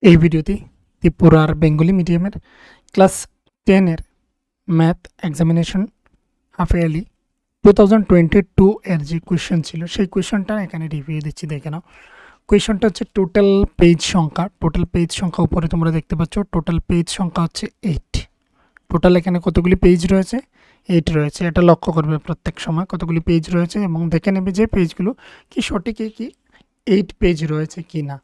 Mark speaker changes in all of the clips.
Speaker 1: এই ভিডিওতে ত্রিপুরার বেঙ্গলি মিডিয়ামের ক্লাস 10 এর ম্যাথ এক্সামিনেশন হাফ ইয়ারলি 2022 এর যে কোয়েশ্চেন ছিল সেই কোয়েশ্চেনটা এখানে রিভিউ দিচ্ছি, দেখে নাও। কোয়েশ্চেনটা হচ্ছে টোটাল পেজ সংখ্যা উপরে তোমরা দেখতে পাচ্ছ। টোটাল পেজ সংখ্যা হচ্ছে 8। টোটাল এখানে কতগুলি পেজ রয়েছে? 8 রয়েছে। এটা লক্ষ্য করবে প্রত্যেক সময় কতগুলি পেজ রয়েছে এবং দেখে নেবে যে পেজগুলো কি সঠিকই কি 8 পেজ রয়েছে কি না।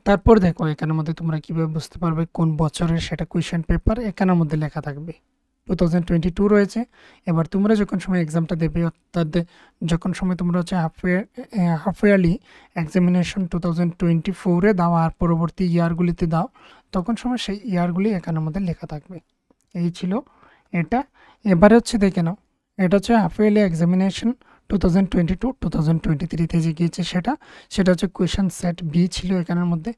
Speaker 1: তারপর দেখো এখানের মধ্যে তোমরা কিভাবে বুঝতে পারবে কোন বছরের সেটা কোয়েশ্চেন পেপার এখানের মধ্যে লেখা থাকবে। 2022 রয়েছে। এবার তোমরা যখন সময় এক্সামটা দেবে, অর্থাৎ যখন সময় তোমরা হচ্ছে হাফ ইয়ারলি এক্সামিনেশন 2024-এ দাও আর পরবর্তী ইয়ারগুলিতে দাও, তখন সময় সেই ইয়ারগুলি এখানের মধ্যে লেখা থাকবে। এই ছিল এটা। এবারে হচ্ছে দেখে নাও, এটা হচ্ছে হাফ ইয়ারলি এক্সামিনেশন 2022-2023-তে যে গিয়েছে সেটা হচ্ছে কোয়েশ্চেন সেট বি ছিল এখানের মধ্যে।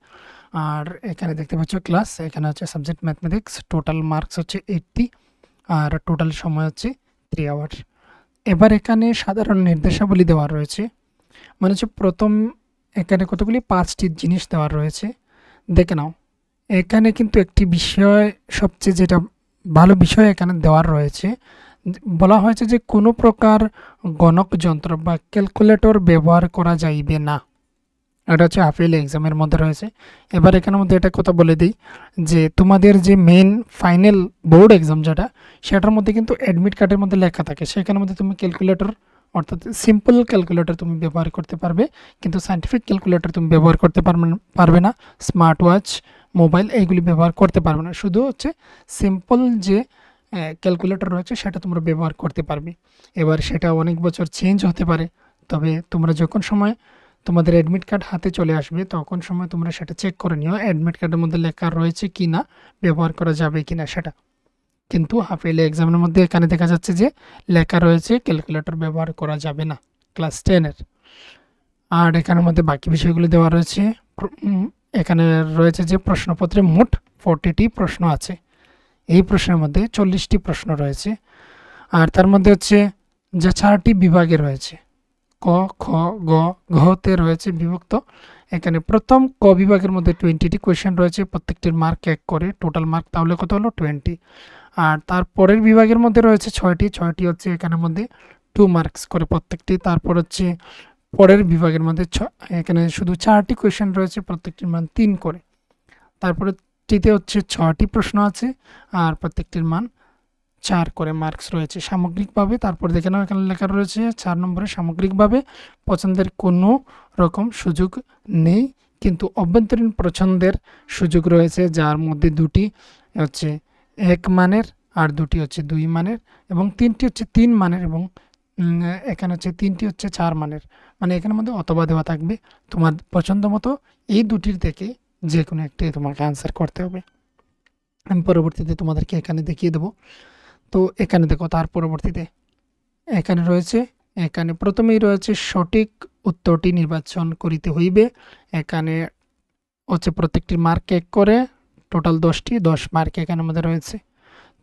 Speaker 1: আর এখানে দেখতে পাচ্ছ ক্লাস, এখানে হচ্ছে সাবজেক্ট ম্যাথমেটিক্স, টোটাল মার্কস হচ্ছে 80 আর টোটাল সময় হচ্ছে 3 আওয়ার্স। এবার এখানে সাধারণ নির্দেশাবলী দেওয়া রয়েছে, মানে হচ্ছে প্রথম এখানে কতগুলি 5টি জিনিস দেওয়া রয়েছে, দেখে নাও। এখানে কিন্তু একটি বিষয়, সবচেয়ে যেটা ভালো বিষয় এখানে দেওয়া রয়েছে, বলা হয়েছে যে কোনো প্রকার গণক যন্ত্র বা ক্যালকুলেটর ব্যবহার করা যাইবে না। এটা হচ্ছে হাফ ইয়ারলি এক্সামের মধ্যে রয়েছে। এবার এখানের মধ্যে এটা কথা বলে দিই যে তোমাদের যে মেন ফাইনাল বোর্ড এক্সাম সেটার মধ্যে কিন্তু অ্যাডমিট কার্ডের মধ্যে লেখা থাকে, সেখানের মধ্যে তুমি ক্যালকুলেটর অর্থাৎ সিম্পল ক্যালকুলেটর তুমি ব্যবহার করতে পারবে, কিন্তু সায়েন্টিফিক ক্যালকুলেটর তুমি ব্যবহার করতে পারবে না। স্মার্ট ওয়াচ, মোবাইল এইগুলি ব্যবহার করতে পারবে না। শুধু হচ্ছে সিম্পল যে ক্যালকুলেটর রয়েছে সেটা তোমরা ব্যবহার করতে পারবে। এবার সেটা অনেক বছর চেঞ্জ হতে পারে, তবে তোমরা যখন সময় তোমাদের অ্যাডমিট কার্ড হাতে চলে আসবে তখন সময় তোমরা সেটা চেক করে নিও অ্যাডমিট কার্ডের মধ্যে লেখা রয়েছে কি না, ব্যবহার করা যাবে কি না সেটা। কিন্তু হাফ ইয়ারলি এক্সামের মধ্যে এখানে দেখা যাচ্ছে যে লেখা রয়েছে ক্যালকুলেটর ব্যবহার করা যাবে না ক্লাস 10-এর। আর এখানের মধ্যে বাকি বিষয়গুলো দেওয়া রয়েছে। এখানে রয়েছে যে প্রশ্নপত্রে মোট 40টি প্রশ্ন আছে। এই প্রশ্নের মধ্যে 40টি প্রশ্ন রয়েছে। আর তার মধ্যে হচ্ছে যে 4টি বিভাগে রয়েছে, ক, খ, গ, ঘতে রয়েছে বিভক্ত। এখানে প্রথম ক বিভাগের মধ্যে 20টি কোয়েশ্চেন রয়েছে, প্রত্যেকটির মার্ক 1 করে, টোটাল মার্ক তাহলে কত হলো 20। আর তারপরের বিভাগের মধ্যে রয়েছে 6টি হচ্ছে এখানের মধ্যে 2 মার্কস করে প্রত্যেকটি। তারপর হচ্ছে পরের বিভাগের মধ্যে এখানে শুধু 4টি কোয়েশ্চেন রয়েছে, প্রত্যেকটির মান 3 করে। তারপরে টিতে হচ্ছে 6টি প্রশ্ন আছে আর প্রত্যেকটির মান 4 করে মার্কস রয়েছে সামগ্রিকভাবে। তারপর দেখে নাও এখানে লেখা রয়েছে 4 নম্বরে সামগ্রিকভাবে পছন্দের কোনো রকম সুযোগ নেই, কিন্তু অভ্যন্তরীণ পছন্দের সুযোগ রয়েছে, যার মধ্যে 2টি হচ্ছে 1 মানের আর 2টি হচ্ছে 2 মানের এবং 3টি হচ্ছে 3 মানের এবং এখানে হচ্ছে 3টি হচ্ছে 4 মানের। মানে এখানের মধ্যে অথবা দেওয়া থাকবে, তোমার পছন্দ মতো এই দুটির থেকে যে কোনো একটি তোমাকে আনসার করতে হবে। আমি পরবর্তীতে তোমাদেরকে এখানে দেখিয়ে দেবো। তো এখানে দেখো, তার পরবর্তীতে এখানে রয়েছে, এখানে প্রথমেই রয়েছে সঠিক উত্তরটি নির্বাচন করিতে হইবে। এখানে হচ্ছে প্রত্যেকটির মার্ক 1 করে, টোটাল 10টি 10 মার্ক এখানের মধ্যে রয়েছে।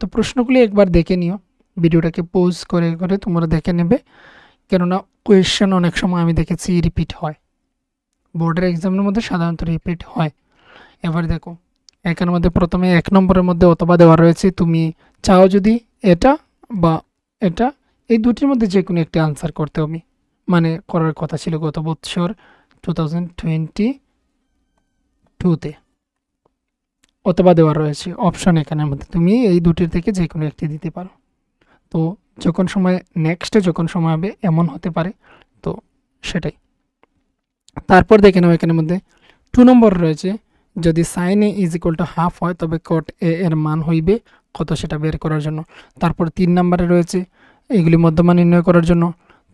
Speaker 1: তো প্রশ্নগুলি একবার দেখে নিও, ভিডিওটাকে পজ করে করে তোমরা দেখে নেবে, কেননা কোয়েশ্চেন অনেক সময় আমি দেখেছি রিপিট হয়, বোর্ডের এক্সামের মধ্যে সাধারণত রিপিট হয়। এবার দেখো এখানের মধ্যে প্রথমে 1 নম্বরের মধ্যে অথবা দেওয়া রয়েছে, তুমি চাও যদি এটা বা এটা, এই দুটির মধ্যে যে কোনো একটি আনসার করতে হবে, মানে করার কথা ছিল গত বছর 2022-তে অথবা দেওয়া রয়েছে অপশন এখানের মধ্যে, তুমি এই দুটির থেকে যে কোনো একটি দিতে পারো। তো যখন সময় যখন সময় হবে এমন হতে পারে, তো সেটাই। তারপর দেখে নাও এখানের মধ্যে 2 নম্বর রয়েছে, যদি sine A is equal to half হয় তবে কট এ এর মান হইবে কত সেটা বের করার জন্য। তারপর 3 নম্বরে রয়েছে এগুলি মধ্যমান নির্ণয় করার জন্য।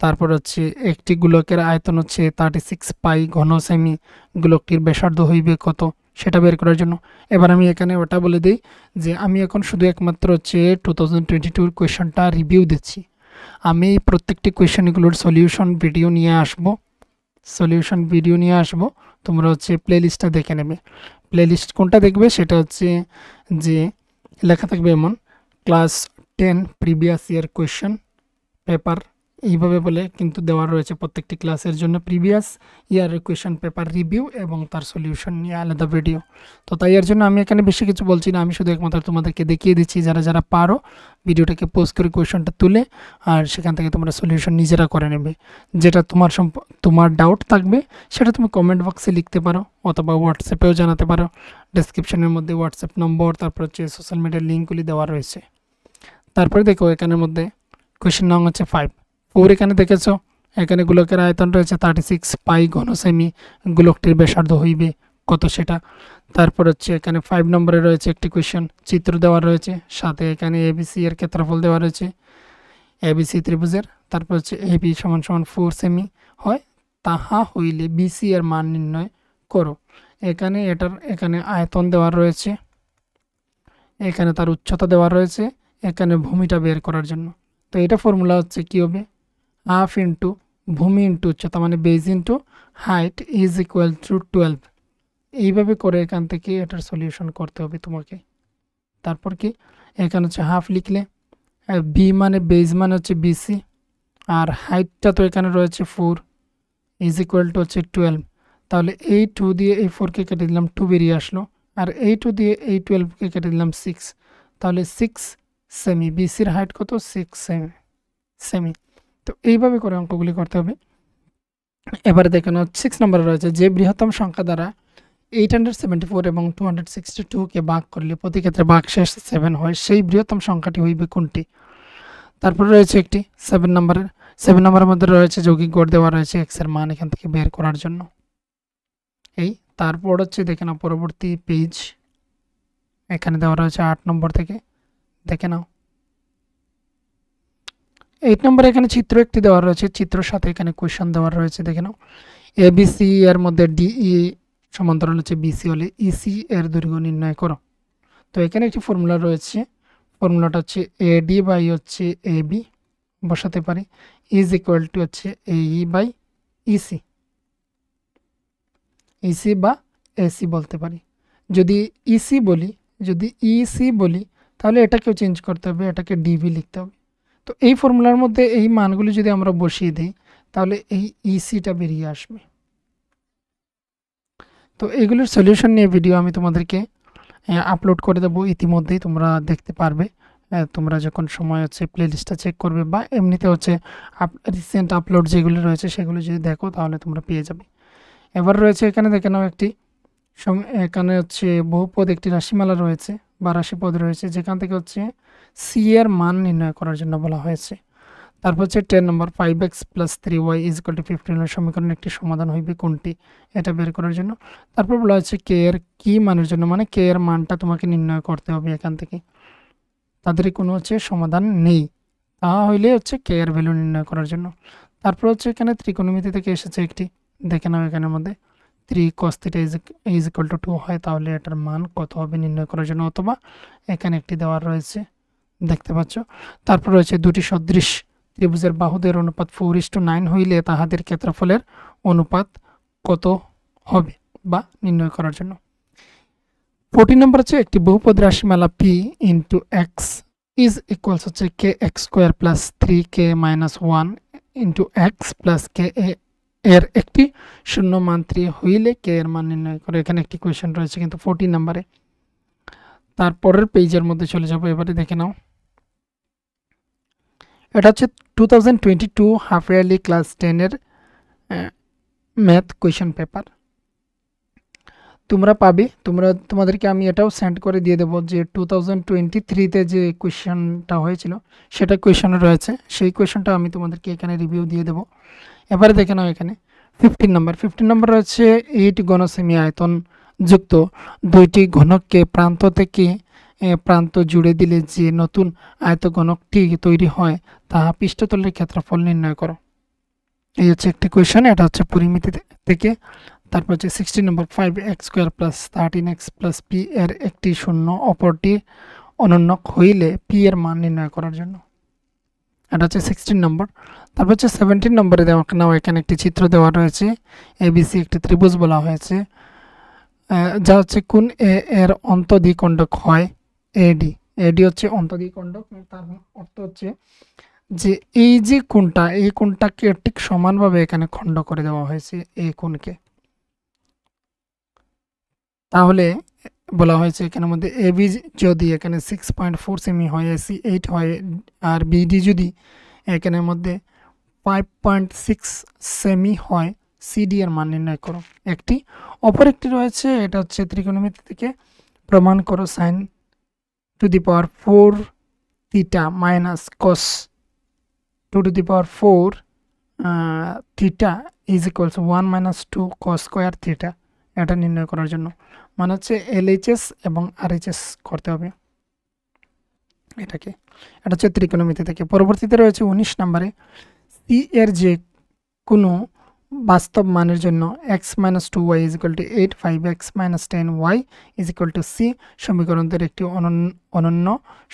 Speaker 1: তারপর হচ্ছে একটি গোলকের আয়তন হচ্ছে 36 পাই ঘন সেমি, গোলকটির ব্যাসার্ধ হইবে কত সেটা বের করার জন্য। এবার আমি এখানে ওটা বলে দিই যে আমি এখন শুধু একমাত্র হচ্ছে 2022-র কোয়েশনটা রিভিউ দিচ্ছি। আমি প্রত্যেকটি কোয়েশনগুলোর সলিউশন ভিডিও নিয়ে আসবো, তোমরা হচ্ছে প্লেলিস্টটা দেখে নেবে। প্লেলিস্ট কোনটা দেখবে সেটা হচ্ছে যে লেখা থাকবে এমন, class 10 previous year question paper এইভাবে বলে কিন্তু দেওয়া রয়েছে প্রত্যেকটি ক্লাসের জন্য প্রিভিয়াস ইয়ারের কোয়েশ্চেন পেপার রিভিউ এবং তার সলিউশন নিয়ে আলাদা ভিডিও। তো তাই এর জন্য আমি এখানে বেশি কিছু বলছি না, আমি শুধু একমাত্র তোমাদেরকে দেখিয়ে দিচ্ছি যারা যারা পারো ভিডিওটাকে পোস্ট করে কোয়েশ্চনটা তুলে আর সেখান থেকে তোমরা সলিউশন নিজেরা করে নেবে। যেটা তোমার ডাউট থাকবে সেটা তুমি কমেন্ট বক্সে লিখতে পারো অথবা হোয়াটসঅ্যাপেও জানাতে পারো। ডেসক্রিপশনের মধ্যে হোয়াটসঅ্যাপ নম্বর তারপর হচ্ছে সোশ্যাল মিডিয়ার লিঙ্কগুলি দেওয়া রয়েছে। তারপরে দেখো এখানের মধ্যে কোয়েশ্চেন নং হচ্ছে 5 4 এখানে দেখেছো এখানে গোলকের আয়তন রয়েছে 36 পাই ঘন সেমি, গোলকটির ব্যাসার্ধ হইবে কত সেটা। তারপর হচ্ছে এখানে 5 নম্বরে রয়েছে একটি কোয়েশ্চেন, চিত্র দেওয়া রয়েছে, সাথে এখানে এবিসি এর ক্ষেত্রফল দেওয়া রয়েছে এবিসি ত্রিভুজের। তারপর হচ্ছে এবি সমান সমান 4 সেমি হয়, তাহা হইলে বিসি এর মান নির্ণয় করো। এখানে আয়তন দেওয়া রয়েছে, এখানে তার উচ্চতা দেওয়া রয়েছে, এখানে ভূমিটা বের করার জন্য। তো এটা ফর্মুলা হচ্ছে কী হবে, হাফ ইন্টু ভূমি ইন্টু উচ্চতা মানে base into height is equal to 12। এইভাবে করে এখান থেকে এটার সলিউশন করতে হবে তোমাকে। তারপর কি এখানে হচ্ছে হাফ লিখলে, বি মানে বেজ মানে হচ্ছে বিসি, আর হাইটটা তো এখানে রয়েছে 4 ইজ ইকুয়াল টু হচ্ছে 12। তাহলে এই 2 দিয়ে এই 4কে কেটে দিলাম 2 বেরিয়ে আসলো, আর এই 2 দিয়ে এই 12কে কেটে দিলাম 6, তাহলে 6 সেমি। বিসির হাইট কত 6 সেমি। তো এইভাবে করে অঙ্কগুলি করতে হবে। এবারে দেখে নাও 6 নম্বরে রয়েছে যে বৃহত্তম সংখ্যা দ্বারা 874 এবং 262কে ভাগ করলে প্রতি ক্ষেত্রে ভাগশেষ 7 হয়, সেই বৃহত্তম সংখ্যাটি হইবে কোনটি। তারপরে রয়েছে একটি 7 নম্বরের মধ্যে রয়েছে যৌগিক গড় দেওয়া রয়েছে x এর মান এখান থেকে বের করার জন্য। তারপর হচ্ছে দেখে নাও পরবর্তী পেজ, এখানে দেওয়া রয়েছে 8 নম্বর থেকে দেখে নাও। 8 নম্বরে এখানে চিত্র একটি দেওয়া রয়েছে, চিত্রের সাথে এখানে কোয়েশ্চন দেওয়া রয়েছে দেখে নাও। এবিসি এর মধ্যে ডিই সমান্তরাল হচ্ছে বিসি হলে ইসি এর দৈর্ঘ্য নির্ণয় করো। তো এখানে একটি ফর্মুলা রয়েছে, ফর্মুলাটা হচ্ছে এডি বাই হচ্ছে এবি বসাতে পারি ইজ ইকুয়াল টু হচ্ছে এই বাই ইসি, ইসি বা এসি বলতে পারি। যদি ইসি বলি তাহলে এটাকেও চেঞ্জ করতে হবে, এটাকে ডিবি লিখতে হবে। তো এই ফর্মুলার মধ্যে এই মানগুলি যদি আমরা বসিয়ে দিই তাহলে এই ইসিটা বেরিয়ে আসবে। তো এগুলোর সলিউশন নিয়ে ভিডিও আমি তোমাদেরকে আপলোড করে দেবো, ইতিমধ্যেই তোমরা দেখতে পারবে। তোমরা যখন সময় হচ্ছে প্লেলিস্টটা চেক করবে বা এমনিতে হচ্ছে রিসেন্ট আপলোড যেগুলো রয়েছে সেগুলো যদি দেখো তাহলে তোমরা পেয়ে যাবে। এবার রয়েছে এখানে দেখে নাও এখানে হচ্ছে বহুপদ একটি রাশিমালা রয়েছে বা রাশিপদ রয়েছে, যেখান থেকে হচ্ছে সি এর মান নির্ণয় করার জন্য বলা হয়েছে। তারপর হচ্ছে 10 নম্বর 5x + 3y = 15 সমীকরণের একটি সমাধান হইবে কোনটি, এটা বের করার জন্য। তারপর বলা হচ্ছে কে এর কি মানের জন্য, মানে কে এর মানটা তোমাকে নির্ণয় করতে হবে এখান থেকে। তাদের কোনো হচ্ছে সমাধান নেই, তা হইলে হচ্ছে কে এর ভ্যালু নির্ণয় করার জন্য। তারপর হচ্ছে এখানে ত্রিকোণমিতি থেকে এসেছে একটি, দেখে নাও এখানের মধ্যে 3 cos θ = 2 হয়, তাহলে এটার মান কত হবে নির্ণয় করার জন্য, অথবা এখানে একটি দেওয়া রয়েছে দেখতে পাচ্ছ। তারপর রয়েছে দুটি সদৃশ ত্রিভুজের বাহুদের অনুপাত 4:9 হইলে তাহাদের ক্ষেত্রফলের অনুপাত কত হবে বা নির্ণয় করার জন্য। 14 নম্বর হচ্ছে একটি বহুপদ রাশিমালা p × x ইজ ইকুয়ালস হচ্ছে kx² + 3k - 1 × x + k এর একটি শূন্য মান 3 হইলে k এর মান নির্ণয় করে। এখানে একটি কোয়েশ্চেন রয়েছে কিন্তু 14 নম্বরে। তারপরের পেজের মধ্যে চলে যাব, এবারে দেখে নাও। এটা হচ্ছে 2022 হাফ ইয়ারলি ক্লাস 10 এর ম্যাথ কোয়েশ্চেন পেপার তোমরা পাবে। তোমাদেরকে আমি এটাও সেন্ড করে দিয়ে দেবো যে 2023-তে যে কোয়েশ্চেনটা হয়েছিল সেটা কোয়েশ্চেন রয়েছে, সেই কোয়েশ্চেনটা আমি তোমাদেরকে এখানে রিভিউ দিয়ে দেবো। এবারে দেখে নাও এখানে 15 নম্বর রয়েছে 8 ঘন সেমি আয়তন যুক্ত দুইটি ঘনককে প্রান্ত থেকে প্রান্ত জুড়ে দিলে যে নতুন আয়তঘনকটি তৈরি হয় তাহা পৃষ্ঠতলের ক্ষেত্রফল নির্ণয় করো। এই হচ্ছে একটি কোয়েশ্চেন, এটা হচ্ছে পরিমিতি থেকে। তারপর হচ্ছে 16 নম্বর 5x² + 13x + p এর একটি শূন্য অপরটি অনন্যক হইলে p এর মান নির্ণয় করার জন্য, এটা হচ্ছে 16 নম্বর। তারপর হচ্ছে 17 নম্বরে দেওয়া নাও এখানে একটি চিত্র দেওয়া রয়েছে, এবিসি একটি ত্রিভুজ বলা হয়েছে, যা হচ্ছে কোন এ এর অন্তঃদ্বিখণ্ডক হয় এডি হচ্ছে অন্তঃদ্বিখণ্ডক, তার অর্থ হচ্ছে যে এই যে কোণটা, এই কোণটাকে ঠিক সমানভাবে এখানে খণ্ড করে দেওয়া হয়েছে এই কোণকে। তাহলে বলা হয়েছে এখানের মধ্যে এবি যদি এখানে 6.4 সেমি হয়, এসি 8 হয়, আর বিডি যদি এখানের মধ্যে 5.6 সেমি হয়, সিডি এর মান নির্ণয় করো। একটি অপর একটি রয়েছে, এটা হচ্ছে ত্রিকোণমিতি থেকে প্রমাণ করো sine to the power 4 theta minus cos 2 to the power 4 theta is equals 1 minus 2 cos square theta. এটা নির্ণয় করার জন্য মানে হচ্ছে এলএইচএস এবং আরএইচএস করতে হবে এটাকে। এটা হচ্ছে ত্রিকোণমিতি থেকে। পরবর্তীতে রয়েছে 19 নম্বরে, সি এর যে কোনো বাস্তব মানের জন্য X minus 2y is equal to 8, 5x minus 10y is equal to C সমীকরণটির একটি অনন্য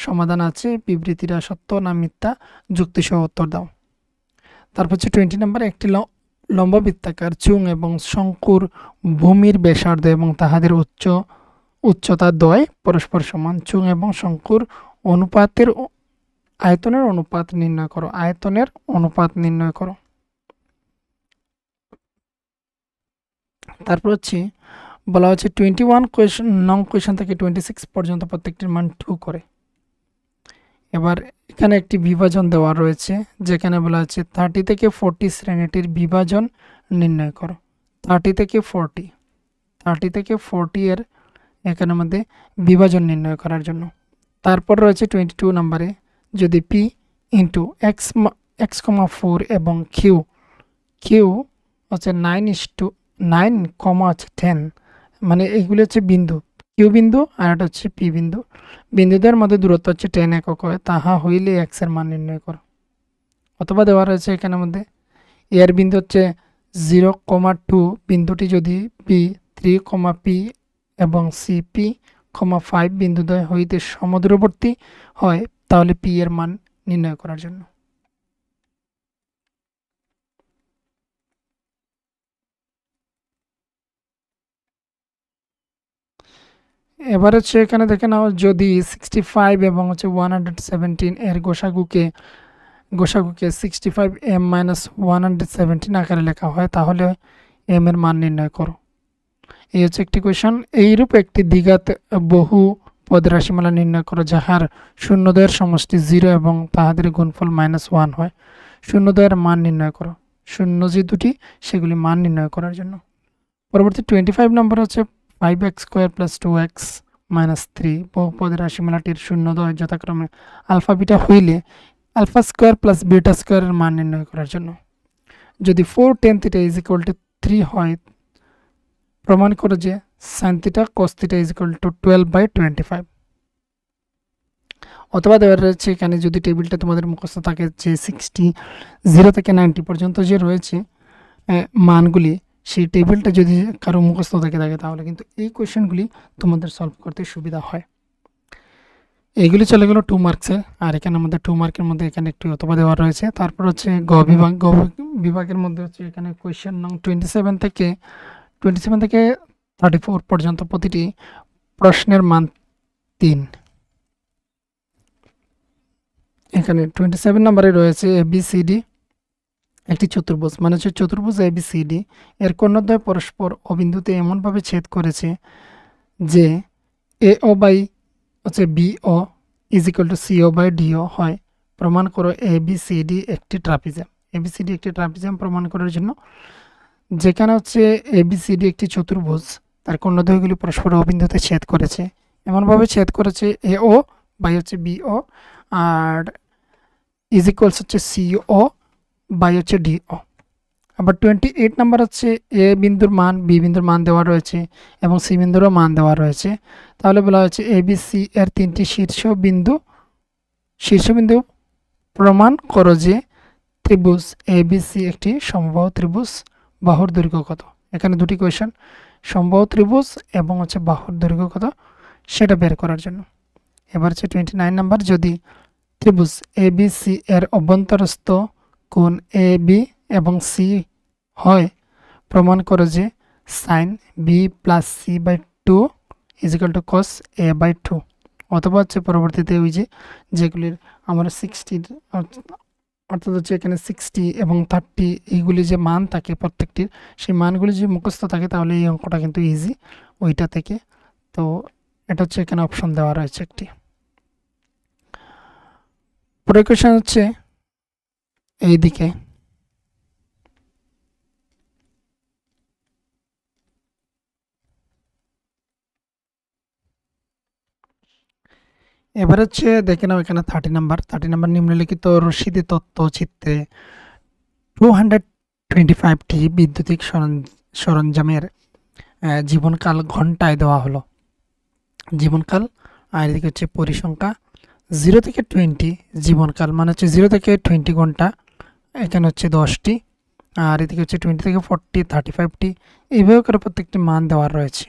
Speaker 1: সমাধান আছে, বিবৃতিটা সত্য না মিথ্যা, যুক্তিসহ উত্তর দাও। তারপর হচ্ছে 20 নম্বর, একটি লম্ববৃত্তাকার চুং এবং শঙ্কুর ভূমির ব্যাসার্ধ এবং তাহাদের উচ্চতা দ্বয় পরস্পর সমান। চুং এবং শঙ্কুর অনুপাতের আয়তনের অনুপাত নির্ণয় করো। আয়তনের অনুপাত নির্ণয় করো। তারপর হচ্ছে বলা হচ্ছে 21 কোয়েশ্চন থেকে 26 পর্যন্ত প্রত্যেকটির মান 2 করে। এবার এখানে একটি বিভাজন দেওয়া রয়েছে, যেখানে বলা হচ্ছে 30 থেকে 40 শ্রেণীটির বিভাজন নির্ণয় করো। 30 থেকে 40 এর এখানের মধ্যে বিভাজন নির্ণয় করার জন্য। তারপর রয়েছে 22 নম্বরে, যদি পি ইন্টু x,4 এবং কিউ হচ্ছে 9:10, মানে এইগুলো হচ্ছে বিন্দু, কিউ বিন্দু আর এটা হচ্ছে পি বিন্দু। বিন্দুদের মধ্যে দূরত্ব হচ্ছে 10 একক হয়, তাহা হইলে এক্স এর মান নির্ণয় করো। অথবা দেওয়া রয়েছে এখানের মধ্যে এর বিন্দু হচ্ছে 0,2, বিন্দুটি যদি পি 3, পি এবং সি পি, 5 বিন্দুদ্বয় হইতে সমদূরবর্তী হয়, তাহলে পি এর মান নির্ণয় করার জন্য। এবার হচ্ছে এখানে দেখে নাও, যদি 65 এবং হচ্ছে 117 এর গোসাগুকে 65m-117 আকারে লেখা হয়, তাহলে এম এর মান নির্ণয় করো। এই হচ্ছে একটি কোয়েশন। এইরূপ একটি দ্বিঘাত বহু পদ রাশিমালা নির্ণয় করো, যাহার শূন্যদ্বয়ের সমষ্টি 0 এবং তাহাদের গুণফল -1 হয়। শূন্যদ্বয়ের মান নির্ণয় করো। শূন্য যে দুটি, সেগুলি মান নির্ণয় করার জন্য। পরবর্তী 25 নম্বর হচ্ছে 5x² + 2x - 3 বহুপদের রাশিমালাটির শূন্যদ্বয় যথাক্রমে আলফা বিটা হইলে α² + β² এর মান নির্ণয় করার জন্য। যদি 4 tan θ = 3 হয়, প্রমাণ করো যে sin θ cos θ = 12/25। অথবা দেওয়া রয়েছে এখানে, যদি টেবিলটা তোমাদের মুখস্থ থাকে যে 0 থেকে 90 পর্যন্ত যে রয়েছে মানগুলি, সেই টেবিলটা যদি কারো মুখস্থ থাকে তাহলে কিন্তু এই কোয়েশ্চেনগুলি তোমাদের সলভ করতে সুবিধা হয়। এইগুলি চলে গেল 2 মার্কসের। আর এখানে আমাদের 2 মার্কের মধ্যে এখানে একটি অথবা দেওয়া রয়েছে। তারপর হচ্ছে গ বিভাগের মধ্যে হচ্ছে এখানে কোয়েশ্চেন নং 27 থেকে 34 পর্যন্ত প্রতিটি প্রশ্নের মান 3। এখানে 27 নম্বরে রয়েছে ABCD একটি চতুর্ভুজ, মানে হচ্ছে চতুর্ভুজ ABCD এর কর্ণদ্বয় পরস্পর অবিন্দুতে এমনভাবে ছেদ করেছে যে AO বাই হচ্ছে BO is equal to CO by DO হয়। প্রমাণ করো ABCD একটি ট্রাপিজিয়াম। ABCD একটি ট্রাপিজিয়াম প্রমাণ করার জন্য, যেখানে হচ্ছে ABCD একটি চতুর্ভুজ, তার কর্ণদ্বয়গুলি পরস্পর অবিন্দুতে ছেদ করেছে, এমনভাবে ছেদ করেছে AO বাই হচ্ছে BO আর ইজ ইকুয়ালস হচ্ছে CO বাই হচ্ছে DO। আবার 28 নাম্বার হচ্ছে এ বিন্দুর মান বি বিন্দুর মান দেওয়া রয়েছে এবং সি বিন্দুরও মান দেওয়া রয়েছে। তাহলে বলা হচ্ছে ABC এর 3টি শীর্ষবিন্দু প্রমাণ করো যে ত্রিভুজ ABC একটি সমবাহু ত্রিভুজ, বাহুর দৈর্ঘ্য কত। এখানে দুটি কোয়েশ্চেন, সমবাহু ত্রিভুজ এবং হচ্ছে বাহুর দৈর্ঘ্য কত সেটা বের করার জন্য। এবার হচ্ছে 29 নাম্বার, যদি ত্রিভুজ ABC এর অভ্যন্তরস্থ কোণ AB এবং C হয়, প্রমাণ করো যে sin B + C/2 = cos A/2। অথবা হচ্ছে পরবর্তীতে ওই যেগুলির আমরা অর্থাৎ হচ্ছে এখানে 60 এবং 30 এইগুলি যে মান থাকে প্রত্যেকটির, সেই মানগুলি যদি মুখস্থ থাকে তাহলে এই অঙ্কটা কিন্তু ইজি ওইটা থেকে। তো এটা হচ্ছে এখানে অপশন দেওয়া রয়েছে একটি। পরের কোয়েশ্চেন হচ্ছে এইদিকে, এবার হচ্ছে দেখে নাও এখানে 30 নাম্বার নিম্নলিখিত রশিদি তথ্যচিত্রে 225টি বৈদ্যুতিক সরঞ্জামের জীবনকাল ঘন্টায় দেওয়া হলো। জীবনকাল, আর এদিকে হচ্ছে পরিসংখ্যা 0 থেকে 20 জীবনকাল মানে হচ্ছে 0 থেকে 20 ঘন্টা, এখানে হচ্ছে 10টি, আর এদিকে হচ্ছে 20 থেকে 40, 35টি, এইভাবে করে প্রত্যেকটি মান দেওয়া রয়েছে।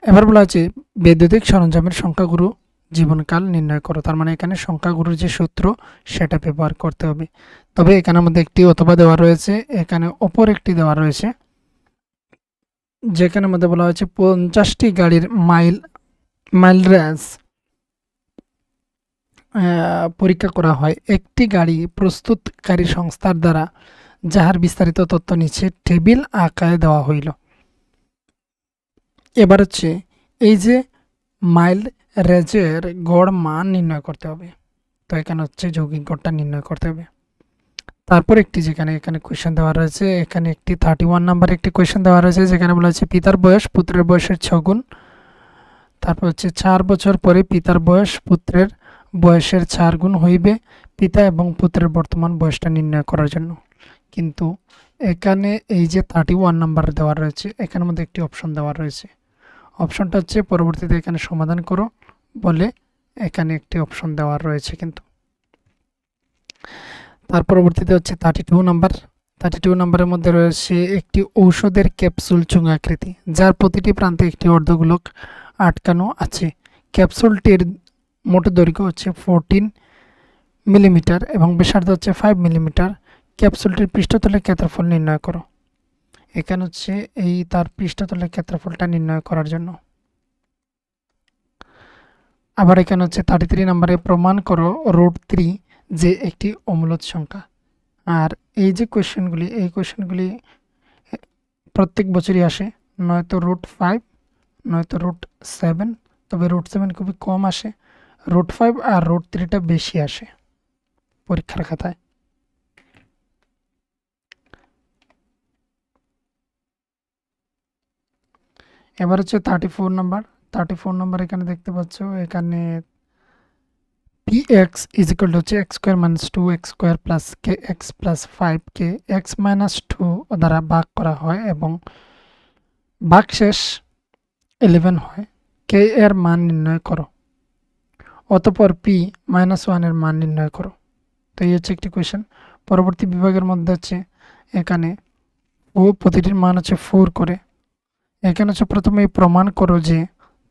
Speaker 1: এবার বলা হচ্ছে বৈদ্যুতিক সরঞ্জামের সংখ্যাগুরু জীবনকাল নির্ণয় করো। তার মানে এখানে সংখ্যাগুরুর যে সূত্র সেটা ব্যবহার করতে হবে। তবে এখানের মধ্যে একটি অথবা দেওয়া রয়েছে, এখানে অপর একটি দেওয়া রয়েছে যেখানের মধ্যে বলা হয়েছে 50টি গাড়ির মাইলেজ পরীক্ষা করা হয় একটি গাড়ি প্রস্তুতকারী সংস্থার দ্বারা, যাহার বিস্তারিত তথ্য নিচে টেবিল আকারে দেওয়া হইল। এবার হচ্ছে এই যে মাইলেজের গড় মান নির্ণয় করতে হবে। তো এখানে হচ্ছে যৌগিক গড়টা নির্ণয় করতে হবে। তারপর একটি যেখানে এখানে কোয়েশ্চেন দেওয়া রয়েছে, এখানে একটি 31 নাম্বার একটি কোয়েশ্চেন দেওয়া রয়েছে যেখানে বলা হচ্ছে পিতার বয়স পুত্রের বয়সের 6 গুণ। তারপর হচ্ছে 4 বছর পরে পিতার বয়স পুত্রের বয়সের 4 গুণ হইবে পিতা এবং পুত্রের বর্তমান বয়সটা নির্ণয় করার জন্য। কিন্তু এখানে এই যে 31 নাম্বার দেওয়া রয়েছে, এখানের মধ্যে একটি অপশন দেওয়া রয়েছে। অপশনটা হচ্ছে পরবর্তীতে এখানে সমাধান করো বলে এখানে একটি অপশন দেওয়া রয়েছে। কিন্তু তার পরবর্তীতে হচ্ছে 32 নাম্বারের মধ্যে রয়েছে একটি ঔষধের ক্যাপসুল চুঙ্গাকৃতি, যার প্রতিটি প্রান্তে একটি অর্ধগোলক আটকানো আছে। ক্যাপসুলটির মোট দৈর্ঘ্য হচ্ছে 14 মিলিমিটার এবং ব্যাসার্ধ হচ্ছে 5 মিলিমিটার। ক্যাপসুলটির পৃষ্ঠতলের ক্ষেত্রফল নির্ণয় করো। এখানে হচ্ছে এই তার পৃষ্ঠতলের ক্ষেত্রফলটা নির্ণয় করার জন্য। আবার এখানে হচ্ছে 33 নম্বরে প্রমাণ করো √3 যে একটি অমূলদ সংখ্যা। আর এই যে কোয়েশ্চেনগুলি, এই কোয়েশ্চেনগুলি প্রত্যেক বছরই আসে, নয়তো √5 নয়তো √7, তবে √7 খুবই কম আসে, √5 আর √3টা বেশি আসে পরীক্ষার খাতায়। এবার হচ্ছে 34 নাম্বার এখানে দেখতে পাচ্ছ, এখানে px হচ্ছে x² - 2x² + kx + 5k x - 2 দ্বারা ভাগ করা হয় এবং ভাগশেষ 11 হয়। k এর মান নির্ণয় করো। অতঃপর p - 1 এর মান নির্ণয় করো। তো এই হচ্ছে একটি কোয়েশ্চেন। পরবর্তী বিভাগের মধ্যে হচ্ছে এখানে প্রতিটির মান হচ্ছে 4 করে। এখানে হচ্ছে প্রথমে প্রমাণ করো যে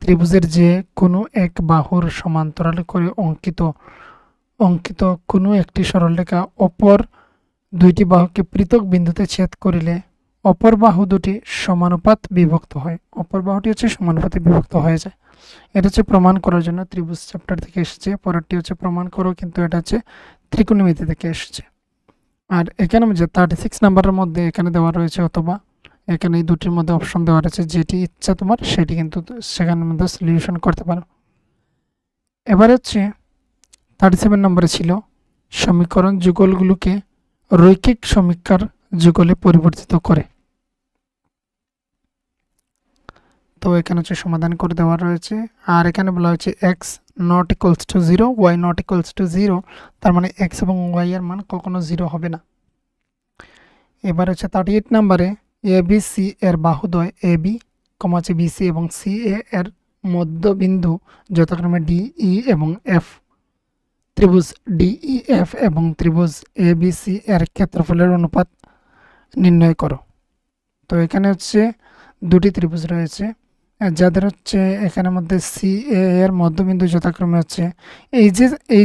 Speaker 1: ত্রিভুজের যে কোনো এক বাহুর সমান্তরাল করে অঙ্কিত কোনো একটি সরলরেখা অপর দুইটি বাহুকে পৃথক বিন্দুতে ছেদ করিলে অপর বাহু দুটি সমানুপাত বিভক্ত হয়। অপর বাহুটি হচ্ছে সমানুপাতে বিভক্ত হয়ে যায়। এটা হচ্ছে প্রমাণ করার জন্য ত্রিভুজ চ্যাপ্টার থেকে এসেছে। পরেরটি হচ্ছে প্রমাণ করো, কিন্তু এটা হচ্ছে ত্রিকোণমিতি থেকে এসেছে। আর এখানে যে 36 নাম্বারের মধ্যে এখানে দেওয়া রয়েছে অথবা, এখানে এই দুটির মধ্যে অপশন দেওয়া রয়েছে, যেটি ইচ্ছা তোমার সেটি কিন্তু সেখানের মধ্যে সলিউশন করতে পারো। এবার হচ্ছে 37 নম্বরে ছিল সমীকরণ যুগলগুলোকে রৈখিক সমীকরণ যুগলে পরিবর্তিত করে। তো এখানে হচ্ছে সমাধান করে দেওয়া রয়েছে। আর এখানে বলা হয়েছে x ≠ = 0, y ≠ 0, তার মানে x এবং y এর মান কখনো 0 হবে না। এবার হচ্ছে 38 নম্বরে ABC এর বাহুদ্বয় AB, BC এবং CA এর মধ্যবিন্দু যথাক্রমে DE এবং F, ত্রিভুজ DEF এবং ত্রিভুজ ABC এর ক্ষেত্রফলের অনুপাত নির্ণয় করো। তো এখানে হচ্ছে দুটি ত্রিভুজ রয়েছে যাদের হচ্ছে এখানের মধ্যে CA এর মধ্যবিন্দু যথাক্রমে হচ্ছে এই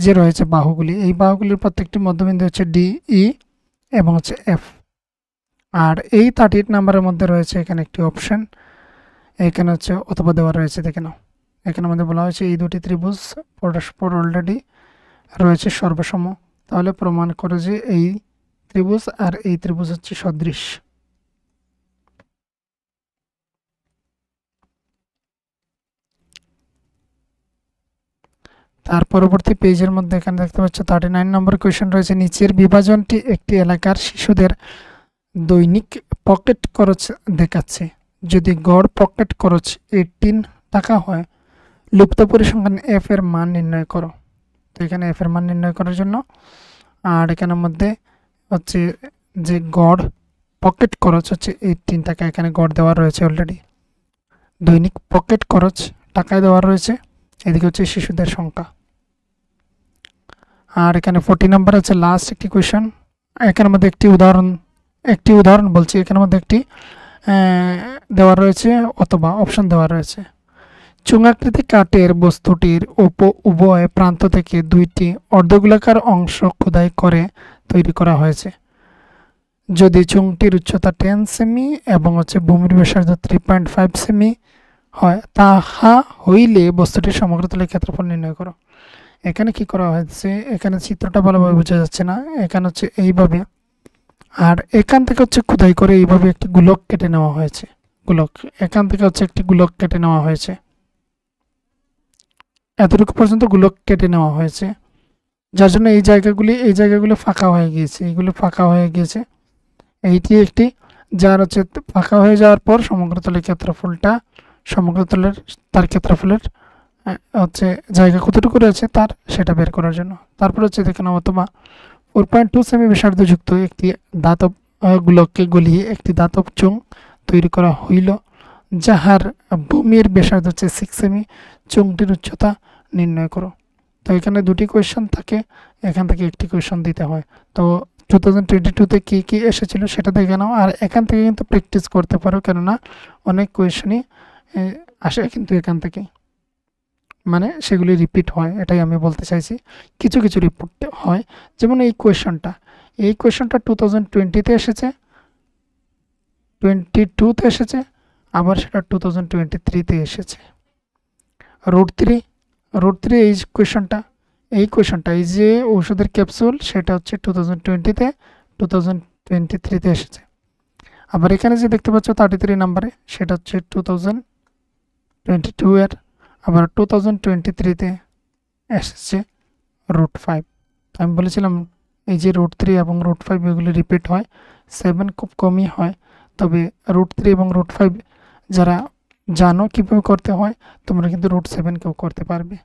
Speaker 1: যে রয়েছে বাহুগুলি, এই বাহুগুলির প্রত্যেকটি মধ্যবিন্দু হচ্ছে DE এবং হচ্ছে F। আর এই 38 নাম্বারের মধ্যে রয়েছে এখানে একটি অপশন, এখানে হচ্ছে অথবা দেওয়া রয়েছে, দেখে নাও এখানে আমাদের বলা হয়েছে এই দুটি ত্রিভুজ পরস্পর অলরেডি রয়েছে সর্বসম, তাহলে প্রমাণ করে যে এই ত্রিভুজ আর এই ত্রিভুজ হচ্ছে সদৃশ। তার পরবর্তী পেজের মধ্যে এখানে দেখতে পাচ্ছ 39 নম্বর কোয়েশ্চেন রয়েছে, নিচের বিভাজনটি একটি এলাকার শিশুদের দৈনিক পকেট খরচ দেখাচ্ছে। যদি গড় পকেট খরচ 18 টাকা হয়, লুপ্ত পরিসংখ্যান এফ এর মান নির্ণয় করো। তো এখানে এফ এর মান নির্ণয় করার জন্য আর এখানের মধ্যে হচ্ছে যে গড় পকেট খরচ হচ্ছে 18 টাকা, এখানে গড় দেওয়া রয়েছে অলরেডি। দৈনিক পকেট খরচ টাকায় দেওয়া রয়েছে, এদিকে হচ্ছে শিশুদের সংখ্যা। আর এখানে 40 নম্বর হচ্ছে লাস্ট একটি কোয়েশ্চেন। এখানের মধ্যে একটি উদাহরণ বলছি, এখানের মধ্যে একটি দেওয়া রয়েছে অথবা অপশন দেওয়া রয়েছে। চুঙাকৃতি কাঠের বস্তুটির উভয় প্রান্ত থেকে দুইটি অর্ধগোলাকার অংশ খোদাই করে তৈরি করা হয়েছে। যদি চুংটির উচ্চতা 10 সেমি এবং হচ্ছে ভূমির ব্যাসার্ধ 3.5 সেমি হয়, তাহা হইলে বস্তুটির সমগ্র তলের ক্ষেত্রফল নির্ণয় করো। এখানে কি করা হয়েছে, এখানে চিত্রটা ভালোভাবে বোঝা যাচ্ছে না, এখানে হচ্ছে এইভাবে, আর এখান থেকে হচ্ছে খোদাই করে এইভাবে একটি গোলক কেটে নেওয়া হয়েছে। গোলক এখান থেকে হচ্ছে একটি গোলক কেটে নেওয়া হয়েছে, এতটুকু পর্যন্ত গোলক কেটে নেওয়া হয়েছে, যার জন্য এই জায়গাগুলি ফাঁকা হয়ে গিয়েছে, এইগুলো ফাঁকা হয়ে গিয়েছে। এইটি একটি যার হচ্ছে ফাঁকা হয়ে যাওয়ার পর সমগ্র তলের ক্ষেত্রফলটা, সমগ্র তলের তার ক্ষেত্রফলের হচ্ছে জায়গা কতটুকু রয়েছে তার সেটা বের করার জন্য। তারপর হচ্ছে দেখে নাও, অথবা 4.2 সেমি ব্যাসার্ধযুক্ত একটি ধাতব গোলককে গলিয়ে একটি ধাতব চুং তৈরি করা হইল, যাহার ভূমির ব্যাসার্ধ হচ্ছে 6 সেমি, চুংটির উচ্চতা নির্ণয় করো। তো এখানে দুটি কোয়েশ্চন থাকে, এখান থেকে একটি কোয়েশ্চন দিতে হয়। তো 2022-তে কী কী এসেছিল সেটা দেখে নাও, আর এখান থেকে কিন্তু প্র্যাকটিস করতে পারো, কেননা অনেক কোয়েশ্চনই আসে কিন্তু এখান থেকে, মানে সেগুলি রিপিট হয়, এটাই আমি বলতে চাইছি। কিছু কিছু রিপিট হয়, যেমন এই কোয়েশ্চনটা 2020-তে এসেছে, 22-তে এসেছে, আবার সেটা 2023-তে এসেছে। রুট থ্রি এই কোয়েশ্চনটা এই যে ঔষধের ক্যাপসুল, সেটা হচ্ছে 2020-তে 2023-তে এসেছে। আবার এখানে যে দেখতে পাচ্ছ 33 নম্বরে, সেটা হচ্ছে 2022 এর, আবার 2023-তে এসেছে রুট 5। আমি বলেছিলাম এই যে রুট 3 এবং রুট 5 এগুলি রিপিট হয়, 7 খুব কমই হয়, তবে রুট 3 এবং রুট 5 যারা জানো কীভাবে করতে হয়, তোমরা কিন্তু রুট 7কেও করতে পারবে।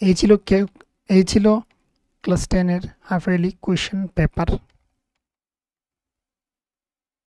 Speaker 1: এই ছিল ক্লাস 10-এর হাফ ইয়ারলি কোয়েশ্চেন পেপার।